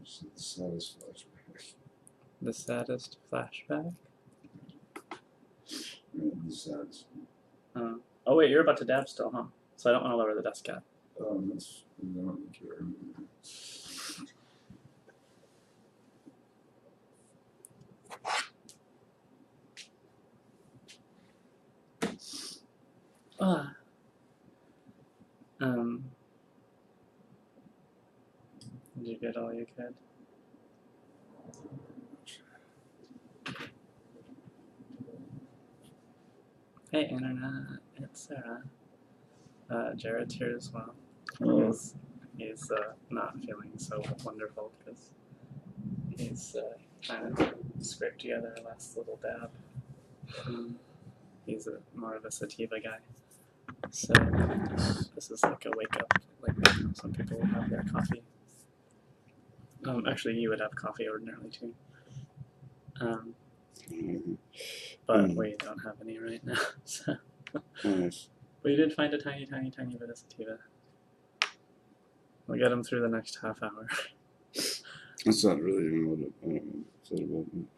The saddest flashback. The saddest flashback? Yeah, the saddest. Oh wait, you're about to dab still, huh? So I don't want to lower the desk cap. That's I don't care. Ah. Did you get all you could? Hey internet, it's Sarah. Jared's here as well. He's not feeling so wonderful because he's trying to scrape together a last little dab. He's more of a sativa guy. So this is like a wake up, like some people would have their coffee. Actually, you would have coffee ordinarily too. But we don't have any right now. So. But you did find a tiny, tiny, tiny bit of sativa. We'll get him through the next half hour. That's not really what it said about me.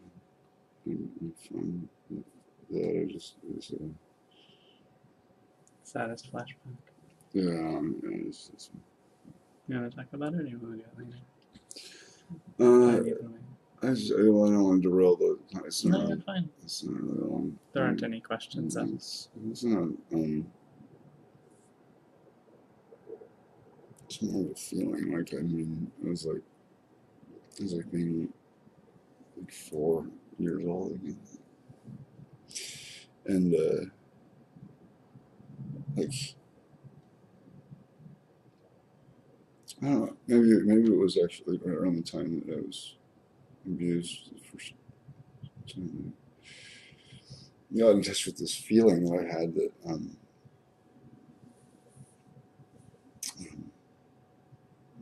I'm fine with that. I just Saddest flashback. Yeah, it's You want to talk about it, or do you want to do it later? I don't want to derail the. No, you're fine. It's not really long. There aren't any questions. It's not. It's more of a feeling. Like it was like maybe 4 years old again, and like I don't know. Maybe it was actually right around the time that I was abused the first time. I got in touch with this feeling that I had that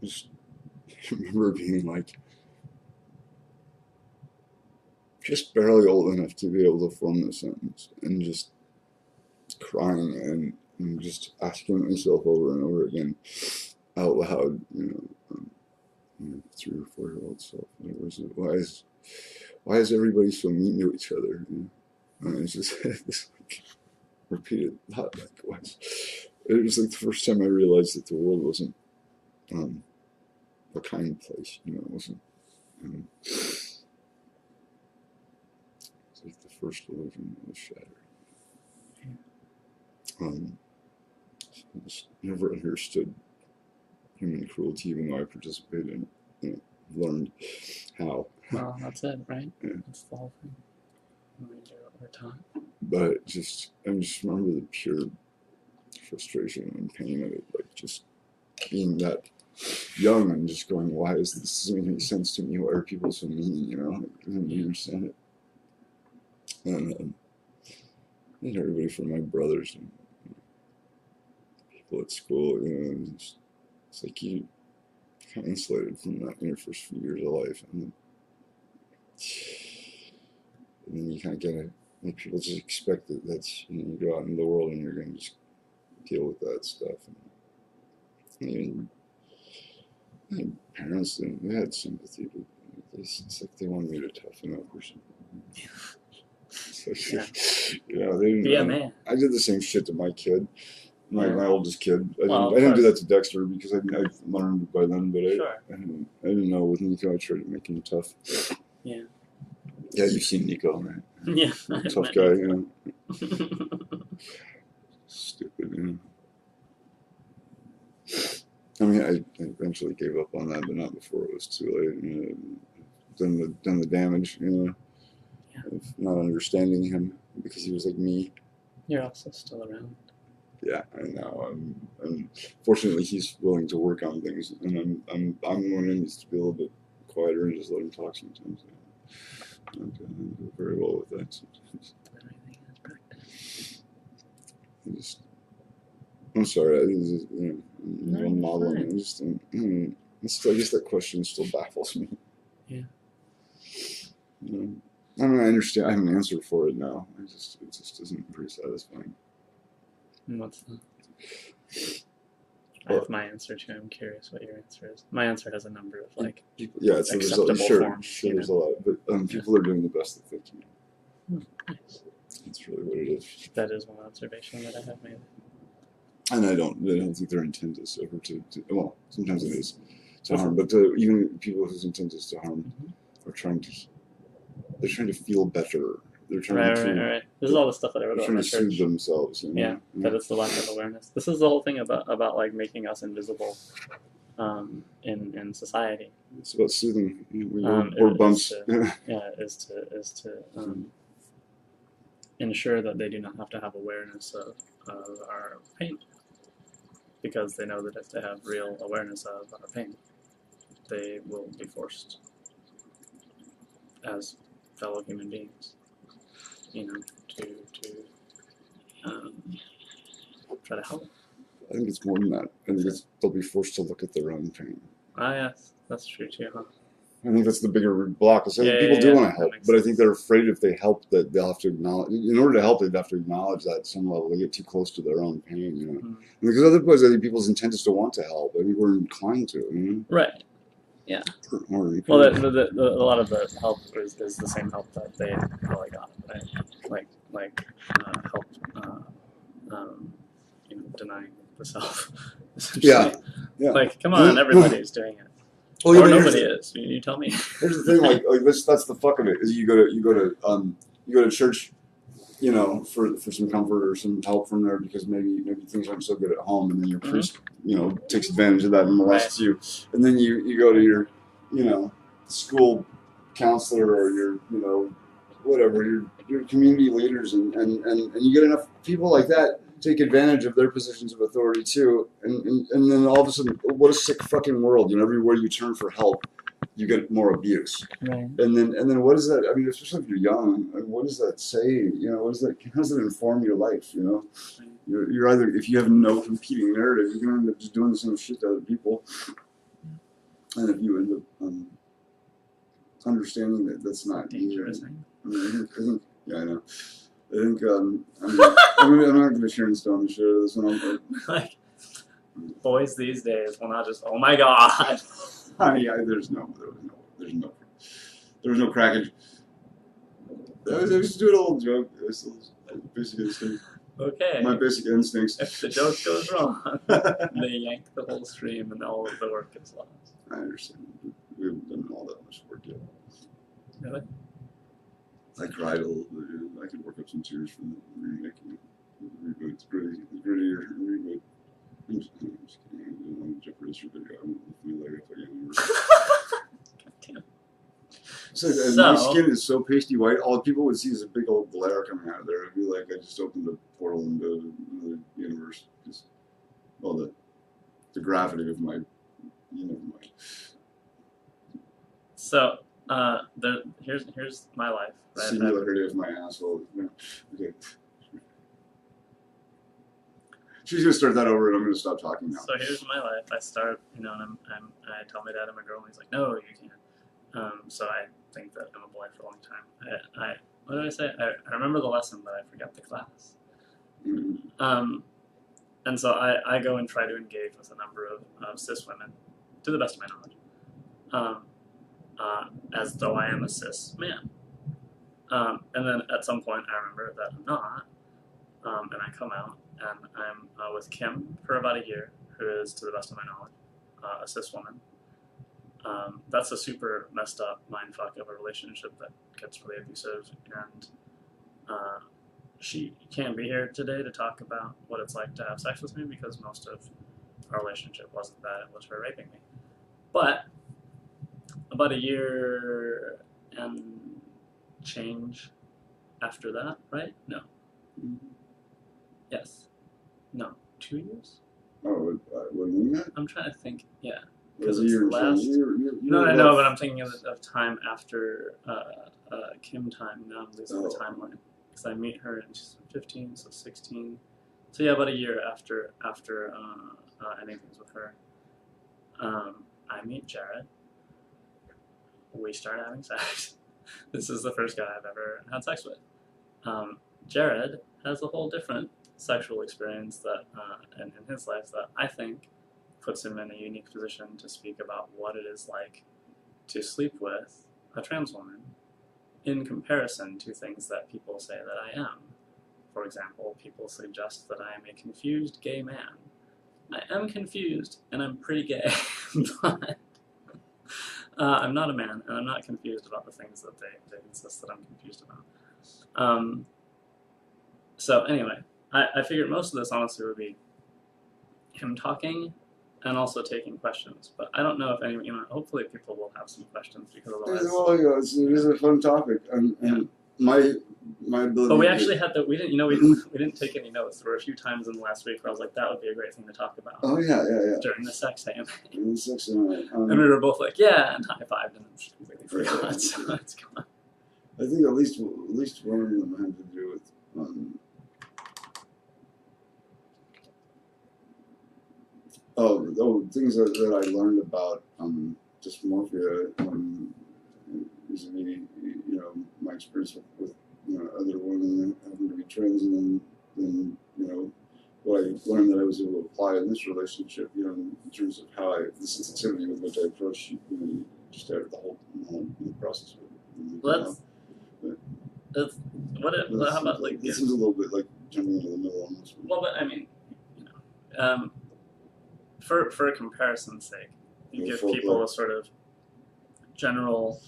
just remember being like just barely old enough to be able to form the sentence and just crying and just asking myself over and over again out loud, 3 or 4 year old self. Why is everybody so mean to each other? And it's just this like repeated thought. Like, it was like the first time I realized that the world wasn't a kind place. It wasn't. It's like the first illusion was shattered. I just never understood human cruelty, even though I participated in it. Learned how. Well, that's it, right? Yeah. That's the whole thing. We do what we're taught. But I just remember the pure frustration and pain of it, like just being that young and just going, why doesn't make any sense to me? Why are people so mean? I didn't understand it. And everybody from my brothers and people at school, it's like you kind of insulated from that in your first few years of life, and then you kind of get it. Like people just expect that that's you go out in the world and you're going to just deal with that stuff. And even my parents, they had sympathy, but it's like they wanted me to toughen up or something. So, they didn't. Be a man. I did the same shit to my kid. My oldest kid. I Well, didn't do that to Dexter because I learned by then, but sure. I didn't know with Nico. I tried to make him tough. Yeah. Yeah, you've seen Nico, right? Yeah. Tough guy, Stupid, I mean, I eventually gave up on that, but not before it was too late. Done the damage, of not understanding him because he was like me. You're also still around. Yeah, I know. And fortunately, he's willing to work on things, and I'm one who needs to be a little bit quieter and just let him talk sometimes. I do very well with that sometimes. Everything is practice. I'm sorry. I'm modeling. Fine. I guess that question still baffles me. Yeah. I mean, I understand. I have an answer for it now. It just isn't very satisfying. And what's that? I have my answer too. I'm curious what your answer is. My answer has a number of like people, yeah, so acceptable forms. Sure, there's a lot, but people are doing the best that they can. Nice. That's really what it is. That is one observation that I have made. And I don't think their intent is ever to well, sometimes it is to harm, but even people whose intent is to harm are they're trying to feel better. They're trying Right. This is all the stuff that I wrote about in trying my to church. soothe themselves. You know? Yeah, but it's the lack of awareness. This is the whole thing about like making us invisible in society. It's about soothing. We're bumps. Is to ensure that they do not have to have awareness of our pain, because they know that if they have real awareness of our pain, they will be forced as fellow human beings, to try to help. I think it's more than that. I think they'll be forced to look at their own pain. Ah, yes, that's true too, huh? I think that's the bigger block. People do want to help, but I think they're afraid if they help that they'll have to acknowledge. In order to help, they'd have to acknowledge that at some level. They get too close to their own pain, Because otherwise, I think people's intent is to want to help. I think we're inclined to, Right. Yeah. Well, a lot of the help is the same help that they probably got, right? Like help, denying the self. Yeah. Like, come on, everybody's doing it. Or nobody is. You tell me. Here's the thing, like that's the fuck of it. Is you go to church, for some comfort or some help from there because maybe things aren't so good at home, and then your priest, takes advantage of that and molests you, and then you go to your, school counselor or your, whatever, your community leaders, and you get enough people like that take advantage of their positions of authority too, and then all of a sudden, what a sick fucking world! Everywhere you turn for help, you get more abuse. Right. And then what does that? I mean, especially if you're young, what does that say? What does that? How does that inform your life? You're either, if you have no competing narrative, you're gonna end up just doing the same shit to other people, and if you end up understanding that that's not dangerous. I think, yeah, I know. I think I'm not going to share and stone the share this one. Like, boys these days will not just, oh my god. There's no crackage. I was just doing a little joke. Basically the same. Okay. My basic instincts. If the joke goes wrong, they yank the whole stream and all of the work is lost. I understand. We haven't done all that much work yet. Really? I cried a little bit. I could work up some tears from the remaking. It's grittier. Reboot. I'm just kidding. I don't want to jeopardize your video. I won't feel like if I get God damn. So, my skin is so pasty white, all people would see is a big old glare coming out of there. It'd be like I just opened a portal into another universe. Just, the gravity of my, So, here's my life. Right? Singularity of my asshole. Okay. She's gonna start that over, and I'm gonna stop talking now. So here's my life. I start, and I tell my dad I'm a girl, and he's like, no, you can't. So I think that I'm a boy for a long time. What did I say? I remember the lesson, but I forgot the class. Mm-hmm. And so I go and try to engage with a number of cis women, to the best of my knowledge, as though I am a cis man. And then at some point I remember that I'm not, and I come out, and I'm with Kim for about a year, who is, to the best of my knowledge, a cis woman. That's a super messed up mindfuck of a relationship that gets really abusive, and she can't be here today to talk about what it's like to have sex with me because most of our relationship wasn't that, it was her raping me. But about a year and change after that, right? No. Yes. No. 2 years? Oh, what do you mean? I'm trying to think. Yeah. Because it's last. No, I know, but I'm thinking of time after Kim time. Now I'm losing the timeline because I meet her and she's 15, so 16. So yeah, about a year after anything with her, I meet Jared. We start having sex. This is the first guy I've ever had sex with. Jared has a whole different sexual experience that in his life that I think puts him in a unique position to speak about what it is like to sleep with a trans woman in comparison to things that people say that I am. For example, people suggest that I am a confused gay man. I am confused, and I'm pretty gay, but I'm not a man, and I'm not confused about the things that they insist that I'm confused about. So anyway, I figured most of this honestly would be him talking and also taking questions, but I don't know if any, hopefully people will have some questions, because otherwise... Well, it is a fun topic, and my ability. But we actually had we didn't take any notes. There were a few times in the last week where I was like, that would be a great thing to talk about. Oh yeah. During the sex AMA. During the sex AMA. And we were both like, yeah, and high-fived, and then completely forgot, so it's gone. I think at least one of them had to do with things that I learned about dysmorphia, vis-a-vis, my experience with other women having to be trans, and then what I learned that I was able to apply in this relationship, in terms of how the sensitivity with which I approach, just the whole process of it. Well, how about like this is a little bit like jumping into the middle almost. Well, but I mean, for comparison's sake, you give people a sort of general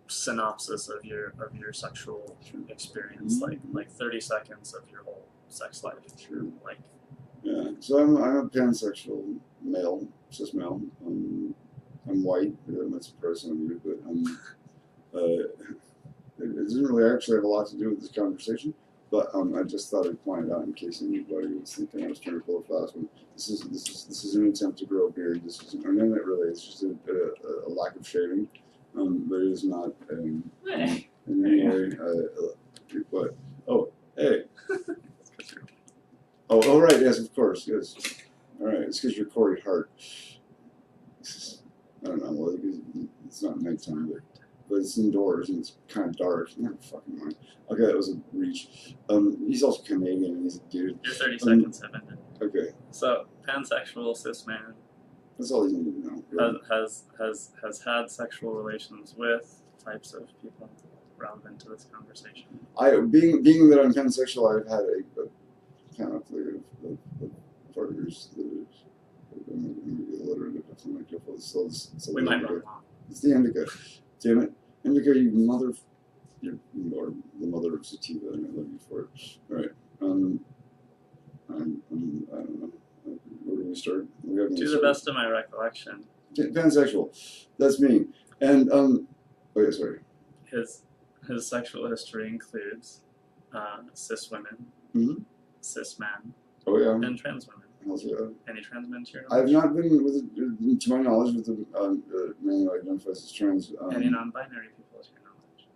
synopsis of your sexual experience, like 30 seconds of your whole sex life. Sure. Like. Yeah. So I'm a pansexual male, cis male. I'm white. That might surprise some of you, but it doesn't really actually have a lot to do with this conversation. But I just thought I'd point it out in case anybody was thinking I was trying to pull a fast one. This is an attempt to grow a beard. This isn't, or not really. It's just a lack of shaving. But it is not in any way. But hey. Oh, right. Yes, of course. Yes. All right. It's because you're Corey Hart. I don't know. Well, it's not nighttime, but it's indoors and it's kind of dark. Never fucking mind. Okay, that was a reach. He's also Canadian and he's a dude. Your 30 seconds have ended. Okay. So, pansexual cis man. That's all you need to know. Really. Has had sexual relations with types of people relevant to this conversation. Being that I'm pansexual, I've had a panoply of partners that I'm illiterate or something like that. So we might run long. It's the indica. Damn it. Indica, you mother... You're the mother of sativa, and I love you for it. All right. I don't know. Where do we start? To the best of my recollection. Pansexual. That's me. And, oh yeah, sorry. His sexual history includes cis women, cis men, and trans women. Any trans men to your knowledge? I've not been, to my knowledge, with the man who identifies as trans. Any non-binary people to your knowledge?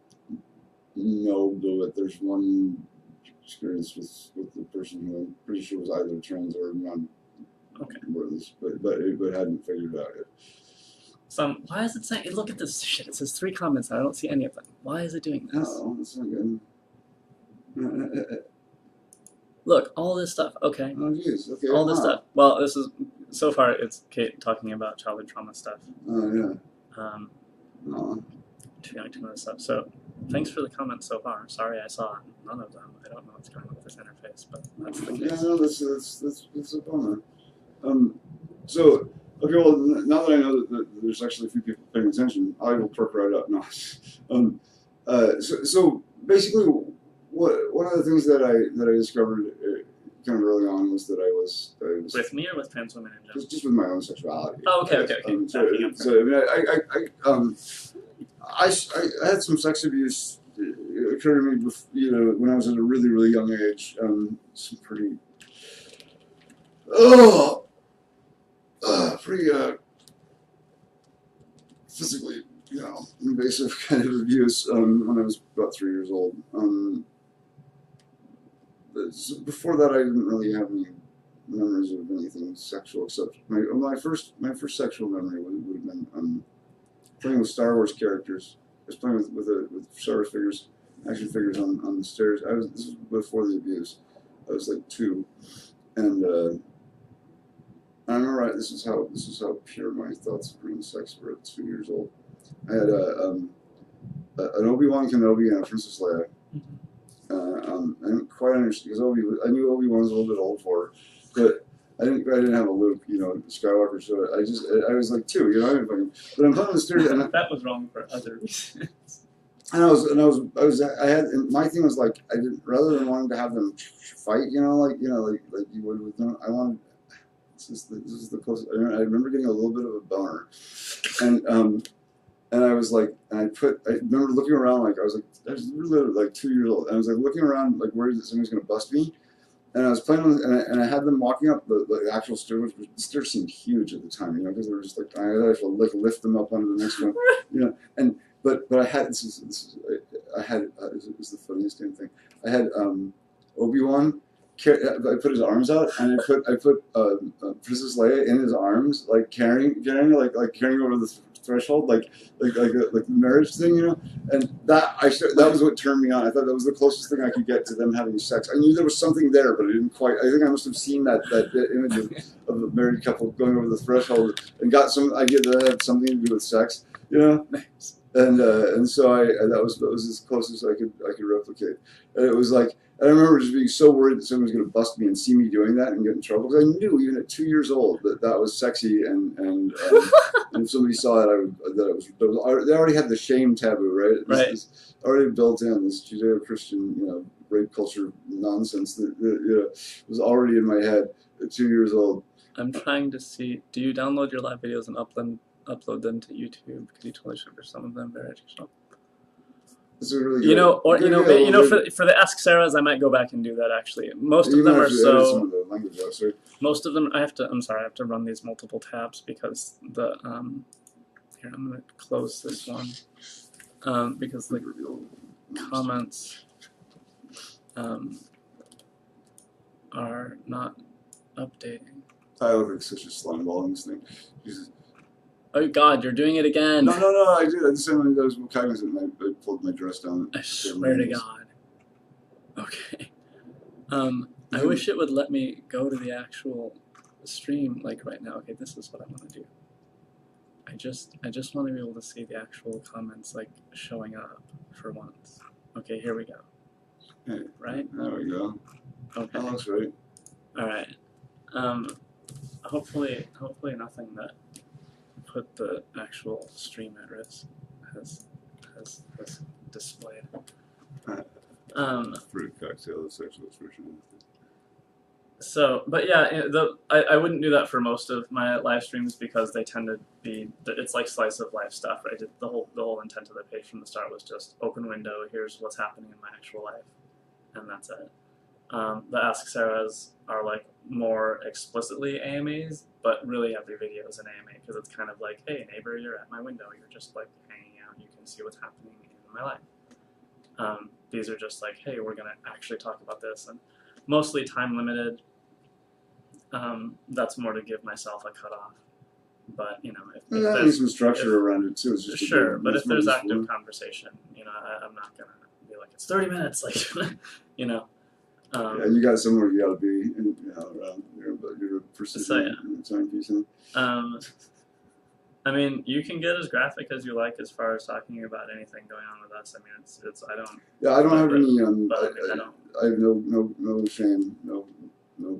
No, but there's one experience with the person who I'm pretty sure was either trans or non. Okay. But hadn't figured it out yet. Why is it saying? Look at this shit. It says 3 comments. I don't see any of them. Why is it doing this? Oh, that's not good. Look, all this stuff. Okay. Oh, jeez. Okay. All this stuff. Well, this is so far. It's Kate talking about childhood trauma stuff. Oh yeah. Too young to know this stuff. So, thanks for the comments so far. Sorry, I saw none of them. I don't know what's going on with this interface, but that's the case. Yeah, no, that's a bummer. So, okay, well, now that I know that there's actually a few people paying attention, I will perk right up. No. So basically, one of the things that I discovered kind of early on was that I was with me or with trans women in general? Just with my own sexuality. Oh, okay. So I mean, I had some sex abuse occur to me, when I was at a really, really young age. Some pretty, pretty physically, invasive kind of abuse when I was about 3 years old. So before that, I didn't really have any memories of anything sexual, except my first sexual memory would have been playing with Star Wars characters. I was playing with Star Wars figures, action figures on the stairs. This was before the abuse. I was like 2, and I remember this is how pure my thoughts around sex were at 2 years old. I had an Obi-Wan Kenobi and a Princess Leia. I didn't quite understand because I knew Obi-Wan was a little bit old for her, but I didn't have a Luke, Skywalker. So I was like 2, but I'm playing the stairs and that was wrong for other reasons. And I had my thing was like I didn't rather than wanting to have them fight, like you would with them. I wanted this is the closest. I remember getting a little bit of a boner, and I was like, I remember looking around like I was really like 2 years old, and I was like looking around like where somebody's gonna bust me, and I was playing with, and I had them walking up the actual stairs. The stairs seemed huge at the time, because they were just like I had to like lift them up onto the next one, and. But I had this is the funniest damn thing. I had Obi-Wan. I put his arms out, and I put Princess Leia in his arms, like carrying over the threshold, like the marriage thing, And that was what turned me on. I thought that was the closest thing I could get to them having sex. I knew there was something there, but I didn't quite. I think I must have seen that image of a married couple going over the threshold and got some idea that it had something to do with sex, Nice. And so that was as close as I could replicate. And it was like I remember just being so worried that someone was going to bust me and see me doing that and get in trouble because I knew even at 2 years old that was sexy and if somebody saw it, they already had the shame taboo, right? This already built in this Judeo-Christian rape culture nonsense that was already in my head at 2 years old. I'm trying to see. Do you download your live videos and upload them to YouTube? Because you totally should. For some of them, very educational. It's a really for the Ask Sarahs, I might go back and do that. Actually, most of them are so. Most of them, I have to run these multiple tabs because the here I'm gonna close this one because the comments are not updating. I look like such a slime ball in this thing. Jesus. Oh God, you're doing it again. No, I did. I just said I was cognizant and I pulled my dress down. I swear to God. Okay. I wish it would let me go to the actual stream like right now. Okay, this is what I want to do. I just want to be able to see the actual comments like showing up for once. Okay, here we go. Hey, right? There we go. Okay. That looks right. All right. Hopefully nothing that put the actual stream at risk has displayed. Fruit cocktail, the sexual expression. So, but yeah, I wouldn't do that for most of my live streams because they tend to be, it's like slice of life stuff, right? The whole intent of the page from the start was just open window, here's what's happening in my actual life, and that's it. The Ask Sarahs are like more explicitly AMAs, but really every video is an AMA because it's kind of like, hey neighbor, you're at my window, you're just like hanging out, you can see what's happening in my life. These are just like, hey, we're gonna actually talk about this, and mostly time limited. That's more to give myself a cutoff. But if there's some structure around it too. It's just sure, but if there's active conversation, I'm not gonna be like it's 30 minutes, like yeah, you got somewhere you got to be, around but you're a persistent timepiece. I mean, you can get as graphic as you like as far as talking about anything going on with us. I mean, it's I don't. Yeah, I don't have any. I have no shame, no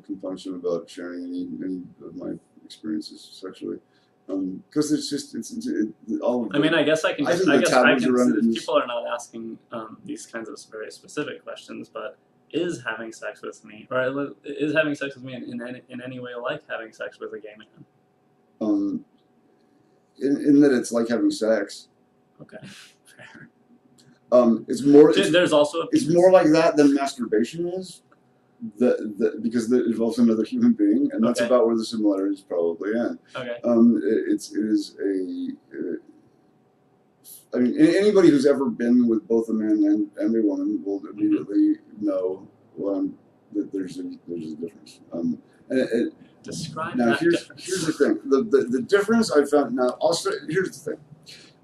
compunction about sharing any of my experiences sexually, because it's all. I mean, I guess I can. I guess people are not asking these kinds of very specific questions, but is having sex with me, or is having sex with me in any way like having sex with a gay man? In that it's like having sex. Okay, fair. It's more. There's also it's more like that than masturbation is. Because it involves another human being, and that's about where the similarities probably end. Okay. It is a. I mean, anybody who's ever been with both a man and a woman will immediately know that there's a difference. Describe now that here's the thing. The difference I found now. Also, here's the thing.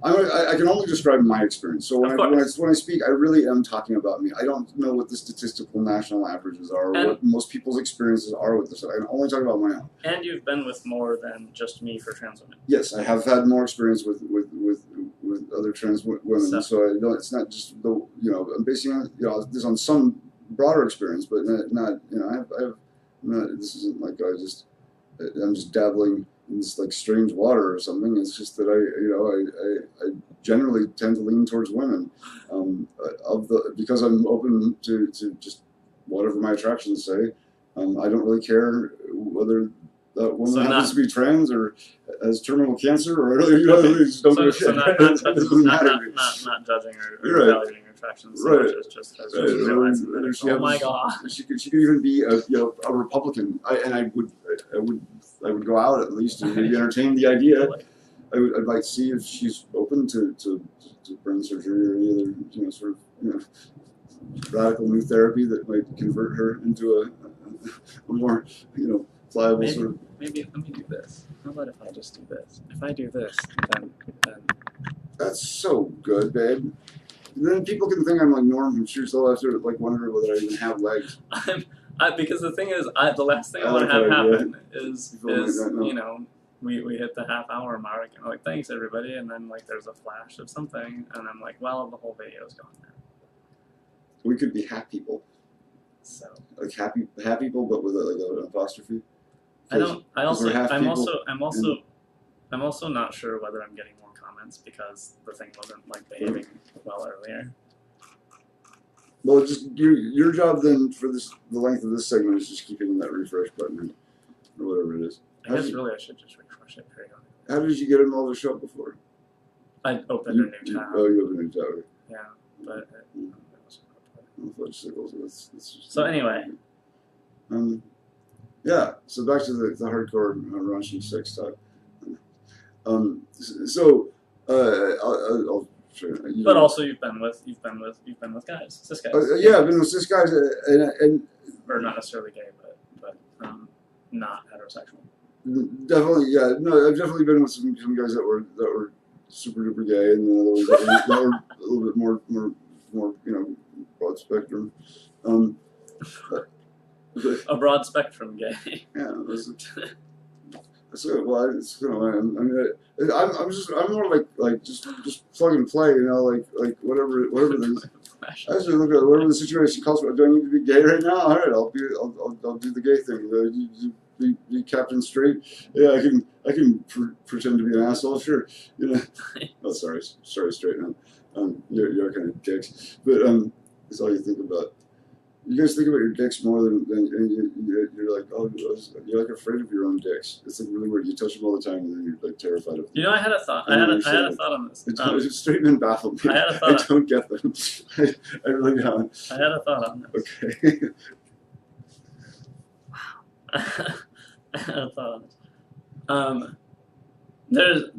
I can only describe my experience. So when I speak, I really am talking about me. I don't know what the statistical national averages are, or what most people's experiences are with this. I can only talk about my own. And you've been with more than just me for trans women. Yes, I have had more experience with other trans women. So I don't, it's not just I'm basing this on some broader experience, but not this isn't like I'm just dabbling in this like strange water or something. It's just that I generally tend to lean towards women, because I'm open to just whatever my attractions say. I don't really care whether that woman happens to be trans or has terminal cancer or just don't give a shit. Not judging or evaluating her attractions. Right. Just realizing that oh my god. She could even be a Republican. I would go out at least and maybe entertain the idea. I'd like to see if she's open to brain surgery or any other sort of radical new therapy that might convert her into a more pliable sort of. Maybe let me do this. How about if I just do this? If I do this, then That's so good, babe. And then people can think I'm like Norm from Shoes. They'll have to like wonder whether I even have legs. Because the thing is, the last thing I want to have happen is we hit the half-hour mark and we're like, thanks everybody, and then like there's a flash of something, and I'm like, well, the whole video's gone now. We could be hat people. So like happy people, but with an apostrophe. I'm also not sure whether I'm getting more comments because the thing wasn't like behaving well earlier. Well, just your job then for the length of this segment is just keep hitting that refresh button or whatever it is. I should just refresh it periodically. How did you get involved with the show before? I opened a new tab. Oh, you opened a new tab. Yeah, but So anyway. Yeah. So back to the hardcore raunchy sex talk. I'll sure. But also you've been with guys, cis guys. Yeah, I've been with cis guys, and or not necessarily gay, but not heterosexual. Definitely, yeah. No, I've definitely been with some guys that were super duper gay, and then other ones that were a little bit more broad spectrum. A broad spectrum gay. Yeah. That's good. Well, I'm more like just plug and play, like whatever the. I just look at whatever the situation calls for. Do I need to be gay right now? All right, I'll do the gay thing. Be Captain Straight. Yeah, I can pretend to be an asshole. Sure, Oh, sorry, straight now. You're kind of dicks, but that's all you think about. You guys think about your dicks more than you're like, oh, you're like afraid of your own dicks. It's like really weird. You touch them all the time, and then you're like terrified of them. I had a thought. I had a thought on this. Straight men baffle me. I had a thought. I don't get them. I really don't. I had a thought on this. Okay. Wow. I had a thought on this.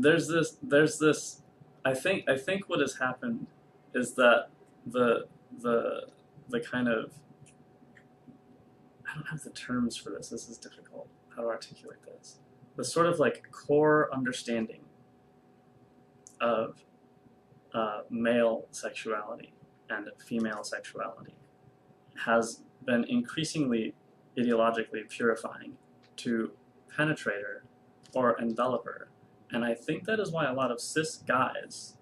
There's this. I think what has happened is that the kind of, I don't have the terms for this. This is difficult. How to articulate this? The sort of like core understanding of male sexuality and female sexuality has been increasingly ideologically purifying to penetrate her or envelop her. And I think that is why a lot of cis guys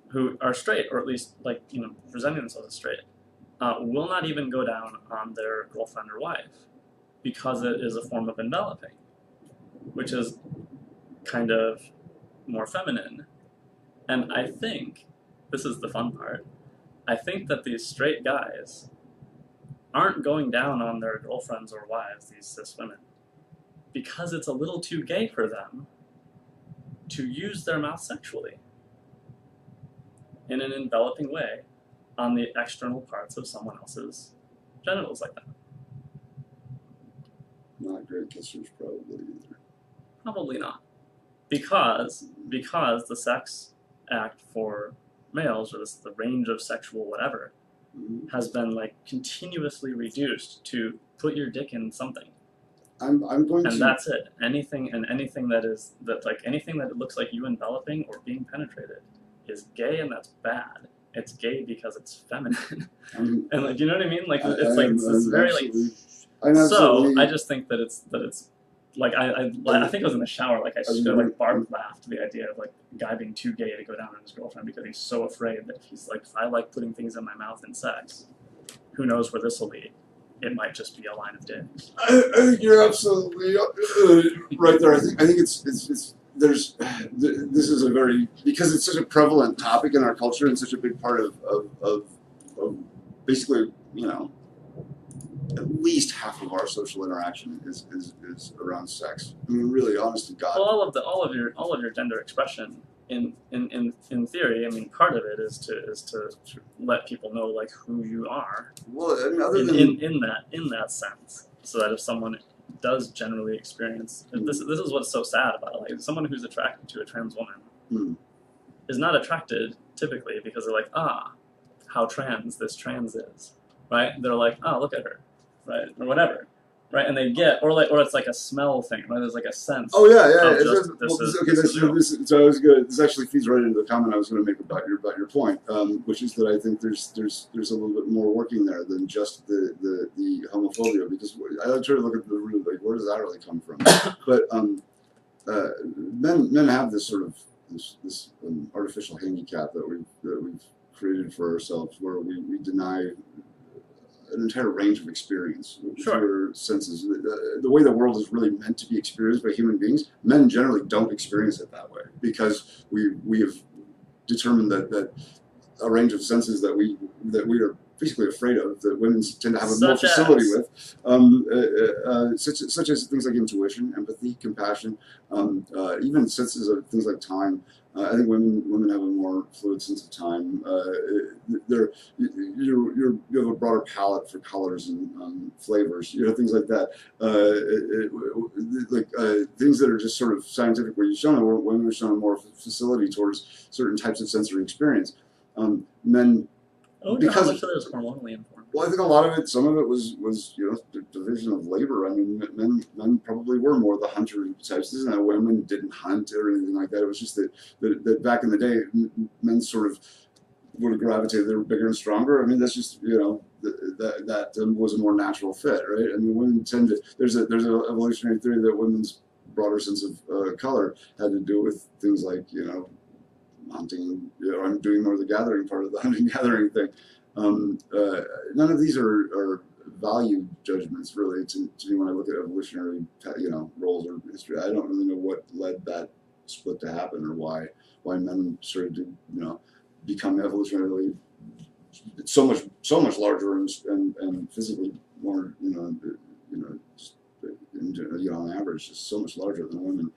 who are straight, or at least presenting themselves as straight, will not even go down on their girlfriend or wife because it is a form of enveloping, which is kind of more feminine. And I think, this is the fun part, I think that these straight guys aren't going down on their girlfriends or wives, these cis women, because it's a little too gay for them to use their mouth sexually in an enveloping way on the external parts of someone else's genitals like that. Not great kissers, probably either. Probably not, because the sex act for males, or the range of sexual whatever, has been like continuously reduced to put your dick in something. I'm going And to. that's it. Anything that looks like you enveloping or being penetrated is gay, and that's bad. It's gay because it's feminine. And like, you know what I mean? Like it's this very like. So I just think that it's like I think it was in the shower. Like I like Barb laughed the idea of like a guy being too gay to go down on his girlfriend because he's so afraid that if he's like, if I like putting things in my mouth in sex, who knows where this will lead? It might just be a line of dicks. I think you're absolutely right there. I think it's there's this is a very, because it's such a prevalent topic in our culture and such a big part of basically, you know, at least half of our social interaction is around sex. I mean, really, honest to God. Well, all of your gender expression in theory, I mean, part of it is to let people know like who you are. Well, I mean, other than in that sense, so that if someone does generally experience this is what's so sad about it. Like someone who's attracted to a trans woman is not attracted typically because they're like, how trans this trans is, right? They're like, look at her, right, or whatever. Right, and they get, or it's like a smell thing, right? There's like a sense. Oh yeah. So I was good. This actually feeds right into the comment I was going to make about your point, which is that I think there's a little bit more working there than just the homophobia, because I try to look at the root, like where does that really come from? But men have this sort of this artificial handicap that we've created for ourselves, where we deny an entire range of experience through senses. The way the world is really meant to be experienced by human beings, men generally don't experience it that way, because we have determined that a range of senses that we are basically afraid of, that women tend to have more facility with, such as things like intuition, empathy, compassion, even senses of things like time. I think women have a more fluid sense of time. You have a broader palette for colors and flavors, things like that. Things that are just sort of scientific, where women are shown more facility towards certain types of sensory experience. Men. Because how much of it is hormonally informed? Well, I think a lot of it, some of it was division of labor. I mean, men probably were more the hunter types. This isn't that women didn't hunt or anything like that. It was just that back in the day, men sort of would have gravitated. They were bigger and stronger. I mean, that's just that was a more natural fit, right? I mean, women tend to. There's an evolutionary theory that women's broader sense of color had to do with things like hunting. I'm doing more of the gathering part of the hunting gathering thing. None of these are value judgments, really, to me when I look at evolutionary, roles or history. I don't really know what led that split to happen, or why men started to become evolutionarily so much larger and physically more on average just so much larger than women.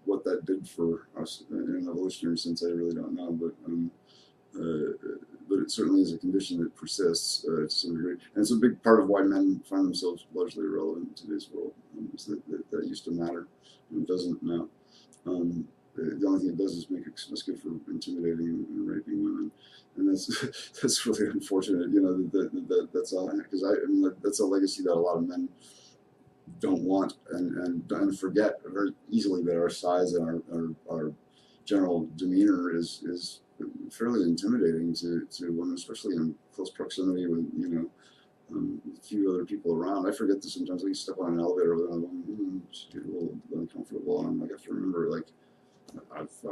What that did for us in an evolutionary sense, I really don't know, but it certainly is a condition that persists to some degree, and it's a big part of why men find themselves largely irrelevant in today's world. Is that used to matter, and it doesn't now. The only thing it does is make us good for intimidating and raping women, and that's really unfortunate. That's all, because that's a legacy that a lot of men don't want and forget very easily, that our size and our general demeanor is fairly intimidating to women, especially in close proximity with a few other people around. I forget this sometimes. I step on an elevator with another woman, just get a little uncomfortable, and I have to remember, like, if I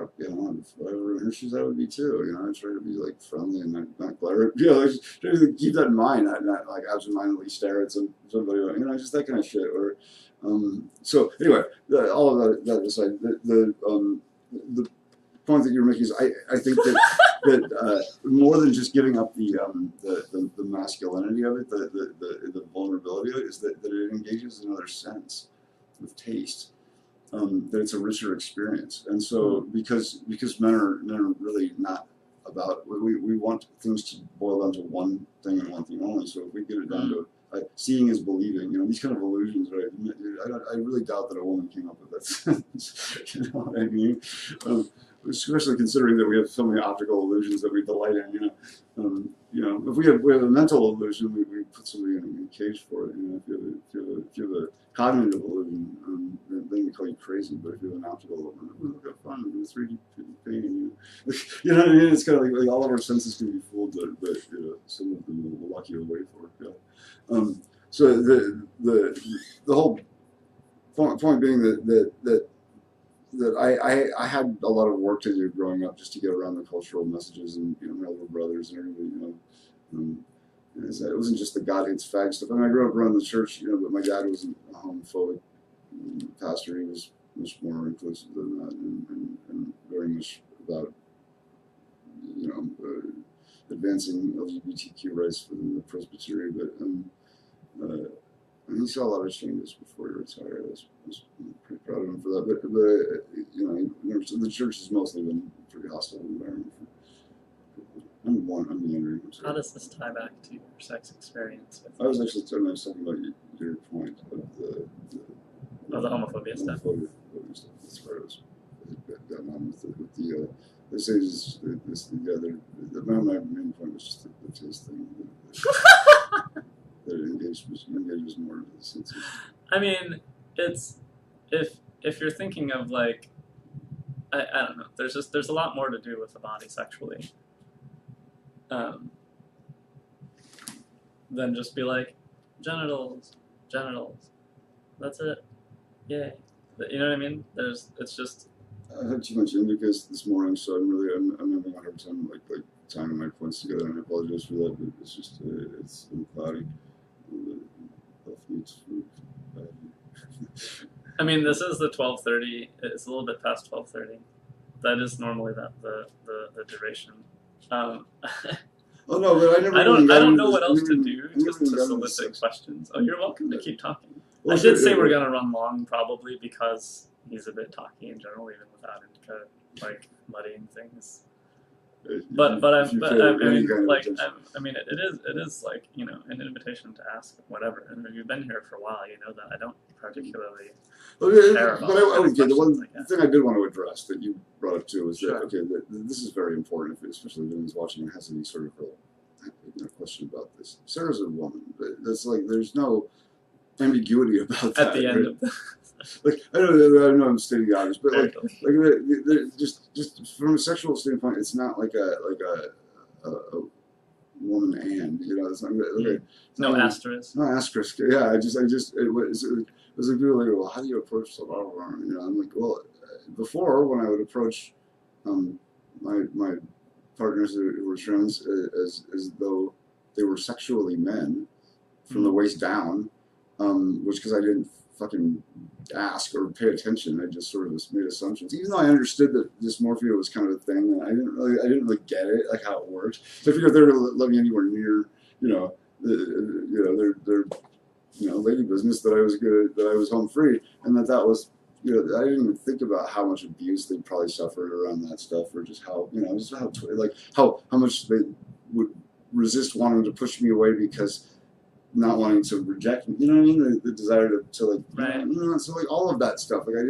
were in her shoes, I would be too. I try to be like friendly and not glare. Try to keep that in mind. Not like absentmindedly stare at somebody. Just that kind of shit. Or so anyway, all of that aside, the point that you're making is I think that more than just giving up the masculinity of it, the vulnerability of it, is that it engages another sense of taste. That it's a richer experience, and so because men are really not about, we want things to boil down to one thing and one thing only. So if we get it down to seeing is believing, these kind of illusions, right? I really doubt that a woman came up with that sentence. You know what I mean? especially considering that we have so many optical illusions that we delight in. If we have a mental illusion, we put somebody in a cage for it. If you have a cognitive illusion, then they call you crazy. But if you have an optical illusion, look how fun, 3D painting. You know what I mean? It's kind of like all of our senses can be fooled, but some of them will lock you away for it. Yeah. So the whole point being that I had a lot of work to do growing up just to get around the cultural messages and my older brothers and everybody. It wasn't just the God hates fag stuff. I mean, I grew up around the church, but my dad wasn't a homophobic pastor. He was much more inclusive than that, and very much about advancing LGBTQ rights within the presbytery. But and he saw a lot of changes before he retired. I was pretty proud of him for that. But the church has mostly been a pretty hostile environment. I'm meandering. How does this tie back to your sex experience? I was actually talking about your point of the homophobia stuff. That's where I was getting on with the this is my main point was just the taste thing. That engages more of the senses. I mean, it's if you're thinking of like I don't know. There's a lot more to do with the body sexually. Than just be like genitals. That's it. Yay. You know what I mean? It's just. I had too much indicas this morning, so I'm having a hard time like tying my points together, and I apologize for that. But it's just it's cloudy. Health needs food. I mean, this is the 12:30. It's a little bit past 12:30. That is normally the duration. Oh no, but I don't know what else to do just to solicit questions. Oh, you're welcome to keep talking. Well, I did say we're gonna run long, probably because he's a bit talky in general, even without indica, like muddying things. But it is like an invitation to ask whatever. And if you've been here for a while, you know that I don't particularly care about. But the thing I did want to address that you brought up too is that this is very important, especially if anyone's watching and has any sort of question about this. Sarah's a woman. That's like there's no ambiguity about that. At the end of like I know I'm stating the obvious, but just from a sexual standpoint, it's not like a woman and it's not no asterisk. No asterisk. Yeah, it was like people like, well, how do you approach the blah, blah, blah? I'm like, well, before when I would approach my partners who were trans as though they were sexually men from the waist down, which because I didn't fucking ask or pay attention, I just sort of made assumptions. Even though I understood that dysmorphia was kind of a thing, and I didn't really get it, like how it worked. So I figured if they were going to let me anywhere near, their lady business, that I was home free, and that was. I didn't even think about how much abuse they'd probably suffered around that stuff, or just how how much they would resist wanting to push me away because not wanting to reject me. You know what I mean? The desire to like, right. So like all of that stuff. Like I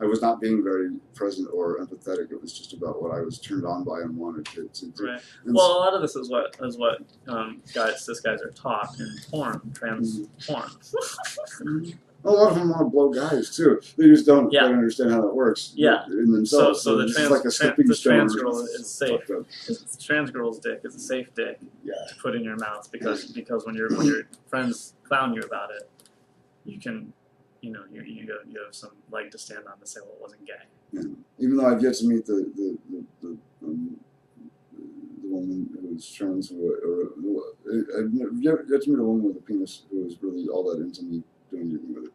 was not being very present or empathetic. It was just about what I was turned on by and wanted to do. Right. Well, a lot of this is what cis guys are taught in porn, trans porn. A lot of them want to blow guys too. They just don't quite understand how that works. Yeah. In themselves. So the trans girl is safe. The trans girl's dick is a safe dick to put in your mouth because when your friends clown you about it, you can you have some leg to stand on to say, well, it wasn't gay. Yeah. Even though I've yet to meet the woman who was trans, I've yet to meet a woman with a penis who was really all that into me doing anything with it.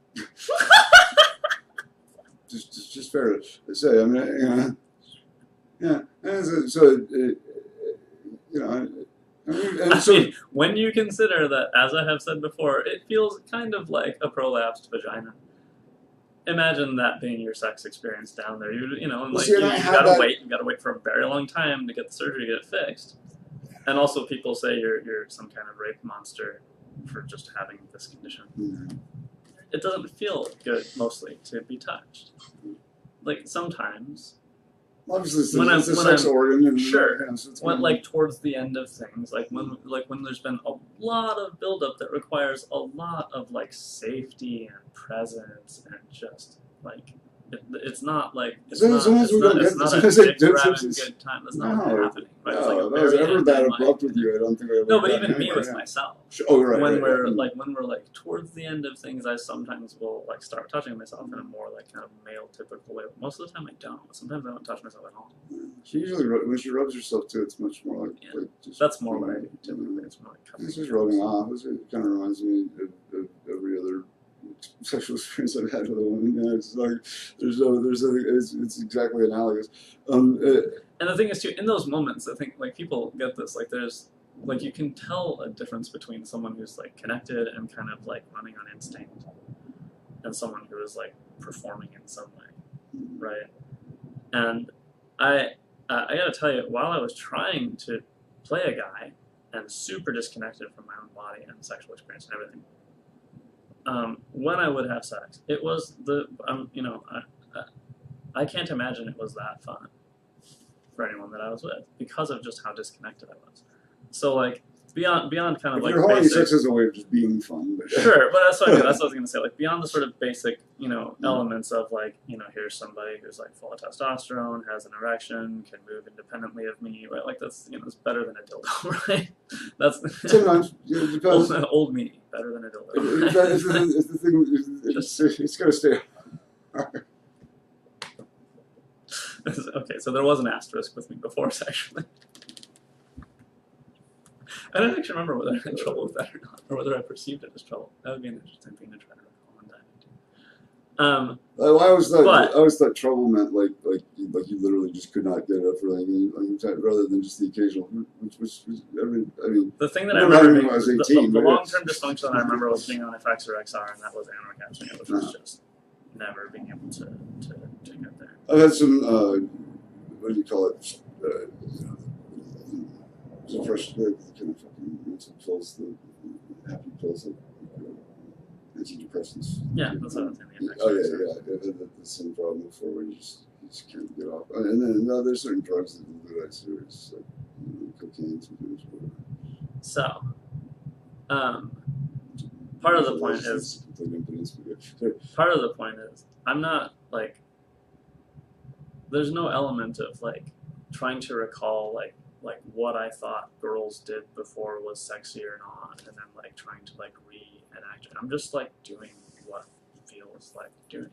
just fair to say. I mean, yeah. And so when you consider that, as I have said before, it feels kind of like a prolapsed vagina. Imagine that being your sex experience down there. You gotta wait. You gotta wait for a very long time to get the surgery to get it fixed. And also, people say you're some kind of rape monster for just having this condition. Mm-hmm. It doesn't feel good, mostly, to be touched. Like, sometimes, Obviously, when I'm it's a sex organ. And, sure, so it's when like towards the end of things, like when there's been a lot of buildup that requires a lot of like safety and presence and just like it's not like it's not a dick grabbing good time. That's not what's happening. Right? No, it's like if I was ever that abrupt with you, I don't think I would. No, but even me with myself. Oh, right. When we're like towards the end of things, I sometimes will like start touching myself in a more like kind of male typical way. Most of the time I don't. Sometimes I don't touch myself at all. She usually when she rubs herself too, it's much more like, just, that's more what I do typically. It's more like it's just rubbing off. It kind of reminds me of every other sexual experience I've had with a woman. Yeah, it's like it's exactly analogous. And the thing is too, in those moments, I think like people get this. Like there's like you can tell a difference between someone who's like connected and kind of like running on instinct, and someone who is like performing in some way, right? And I gotta tell you, while I was trying to play a guy and super disconnected from my own body and sexual experience and everything, when I would have sex, it was I can't imagine it was that fun for anyone that I was with because of just how disconnected I was. So like beyond kind of like your horny sex is a way of just being fun. But sure, but that's what I was gonna say. Like beyond the sort of basic elements of like here's somebody who's like full of testosterone, has an erection, can move independently of me, right? Like that's it's better than a dildo, right? That's sometimes it depends. Old me better than a dildo. It's the thing. It's gotta stay. Okay, so there was an asterisk with me before sexually. I don't actually remember whether I had trouble with that or not, or whether I perceived it as trouble. That would be an interesting thing to try to recall and dive into. I always thought trouble meant like you literally just could not get up for anything, rather than just the occasional. Which the thing that I remember being, I was 18, the long-term dysfunction that I remember was being on FX or XR, and that was anorgasmia, which was just never being able to get there. I've had some what do you call it? Fresh kind of fucking mental pills, the happy pills, antidepressants. Yeah, that's what I was saying. I've had the same problem before where you just can't get off. And then there's certain drugs that do that serious, like cocaine, sometimes, whatever. So, part of the point is I'm not like there's no element of like trying to recall like what I thought girls did before was sexy or not, and then like trying to like reenact it. I'm just like doing what feels like doing.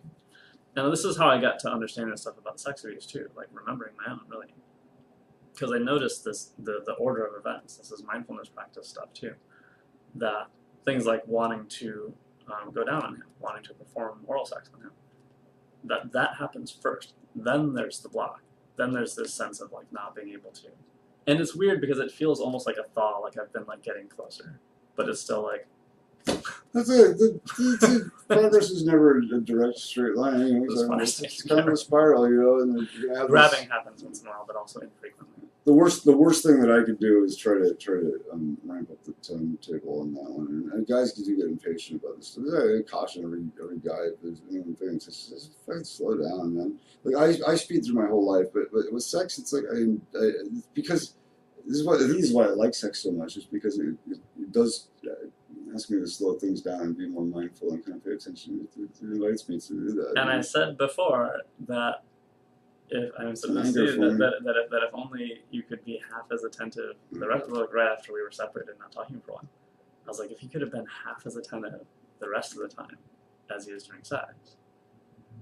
Now this is how I got to understanding stuff about sex abuse too, like remembering my own really, because I noticed this the order of events. This is mindfulness practice stuff too. That things like wanting to go down on him, wanting to perform oral sex on him, that happens first. Then there's the block. Then there's this sense of like not being able to. And it's weird because it feels almost like a thaw, like I've been like getting closer, but it's still like. That's it. The progress is never a direct straight line. It's kind of a spiral, And you're gonna have grabbing happens once in a while, but also infrequently. The worst thing that I could do is try to ramp up the tone table on that one. And guys do get impatient about this. I caution every guy if there's anyone thinks just fucking slow down, man. Like I speed through my whole life, but with sex, it's like because this is why I like sex so much. Is because it does ask me to slow things down and be more mindful and kind of pay attention. It invites me to do that. And I said before that. If only you could be half as attentive the rest of right after we were separated, not talking for a while, I was like, if he could have been half as attentive the rest of the time as he is during sex,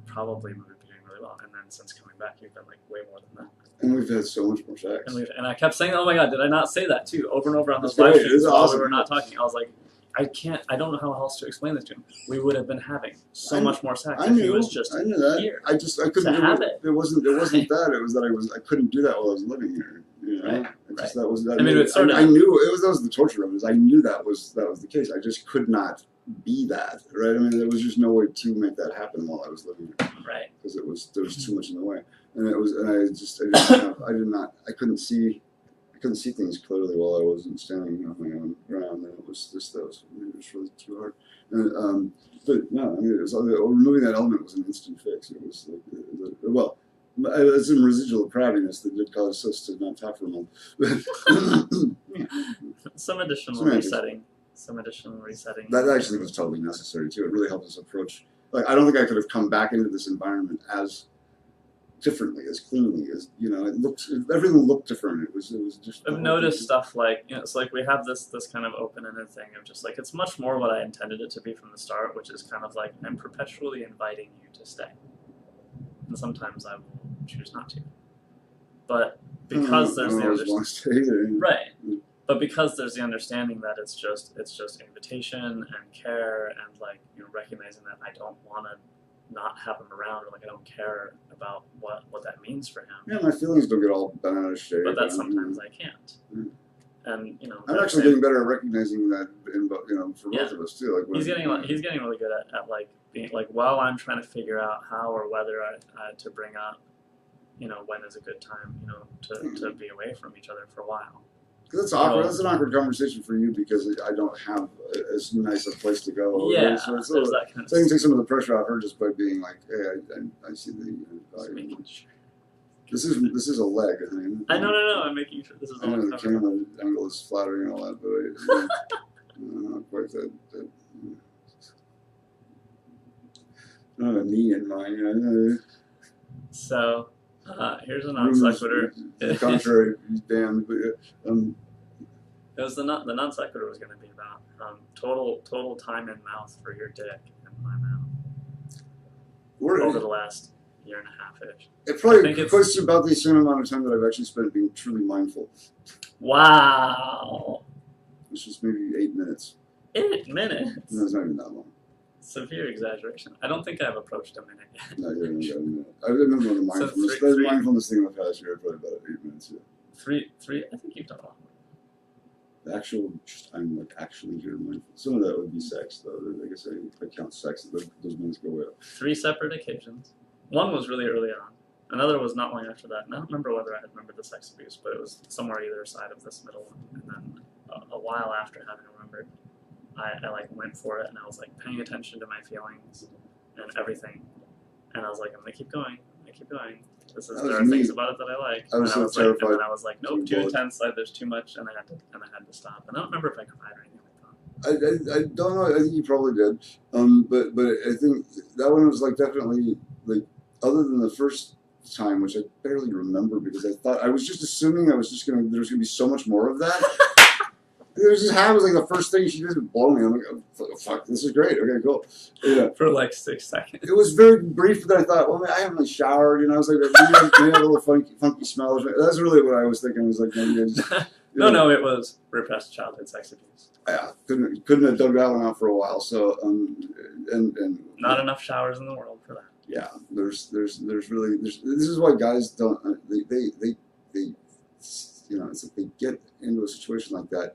probably we would be doing really well. And then since coming back, you've been like way more than that. And we've had so much more sex. And I kept saying, oh my god, did I not say that too? Over and over on those live streams while we were not talking. I was like, I don't know how else to explain this to him. We would have been having so much more sex if he was just I knew that. here. I couldn't do it. It wasn't that. It was that I couldn't do that while I was living here. Right. That was that. I mean, it's sort of. I knew that was the torture of it. I knew that was the case. I just could not be that. Right. I mean, there was just no way to make that happen while I was living here. Right. Because there was too much in the way, and I couldn't see things clearly while I wasn't standing on my own ground, and it was really too hard. And, but no, I mean, removing that element was an instant fix. It was some residual crabbiness that did cause us to not talk for a moment. Some additional Semantics. resetting. Some additional resetting. That actually was totally necessary too. It really helped us approach. Like, I don't think I could have come back into this environment as differently, as cleanly, as everything looked different. It was just. I've noticed stuff like, it's like we have this kind of open-ended thing of just like, it's much more what I intended it to be from the start, which is kind of like, I'm perpetually inviting you to stay. And sometimes I will choose not to. But because there's the understanding, right? But because there's the understanding that it's just invitation and care and like recognizing that I don't want to not have him around, or like I don't care about what that means for him. Yeah, my feelings don't get all bent out of shape. But that sometimes I can't. And I'm actually getting better at recognizing that for both of us too. Like he's getting really good at like being like, while I'm trying to figure out how or whether I to bring up, when is a good time, to be away from each other for a while. Because it's awkward. That's an awkward conversation for you because I don't have as nice a place to go. Yeah, right? So that kind of so I can take some of the pressure off her just by being like, hey, I see the. Making sure. This is a leg. I mean, I know. I'm making sure this is all. I know the camera angle is flattering and all that, but not quite that. I don't have a knee in mine. So. Here's a non sequitur. The contrary, damned. But it was the non sequitur was going to be about total time in mouth for your dick in my mouth over the last year and a half ish. It probably equates to about the same amount of time that I've actually spent being truly mindful. Wow. Which is maybe 8 minutes. 8 minutes? No, it's not even that long. Severe exaggeration. I don't think I've approached a minute yet. No, you haven't got a minute. I remember the mindfulness. So the mindfulness thing in the past year, probably about 8 minutes. Yeah. Three. I think you've done a lot more. The actual, I'm like actually here mindful. Some of that would be sex, though. I guess I count sex. Those minutes go way up. 3 separate occasions. One was really early on. Another was not long after that. And I don't remember whether I had remembered the sex abuse, but it was somewhere either side of this middle one. And then a while after having remembered, I like went for it, and I was like paying attention to my feelings and everything, and I was like, I'm gonna keep going. There are things about it that I like. I was so terrified. And then I was like, nope, too intense. Like, there's too much, and I had to stop. And I don't remember if I cried or anything like that. I don't know. I think you probably did. But I think that one was like definitely like, other than the first time, which I barely remember because I was just assuming there was gonna be so much more of that. It was just happens like the first thing she did was blow me. I'm like, oh, fuck, this is great. Okay, cool. Yeah. For like 6 seconds. It was very brief, but I thought, well, I haven't showered. I was like, maybe I have a little funky smell. That's really what I was thinking. I was like, maybe I just, No, it was repressed childhood sex abuse. Yeah, couldn't have dug that one out for a while. So, and not enough showers in the world for that. Yeah, there's really this is why guys don't they it's like they get into a situation like that.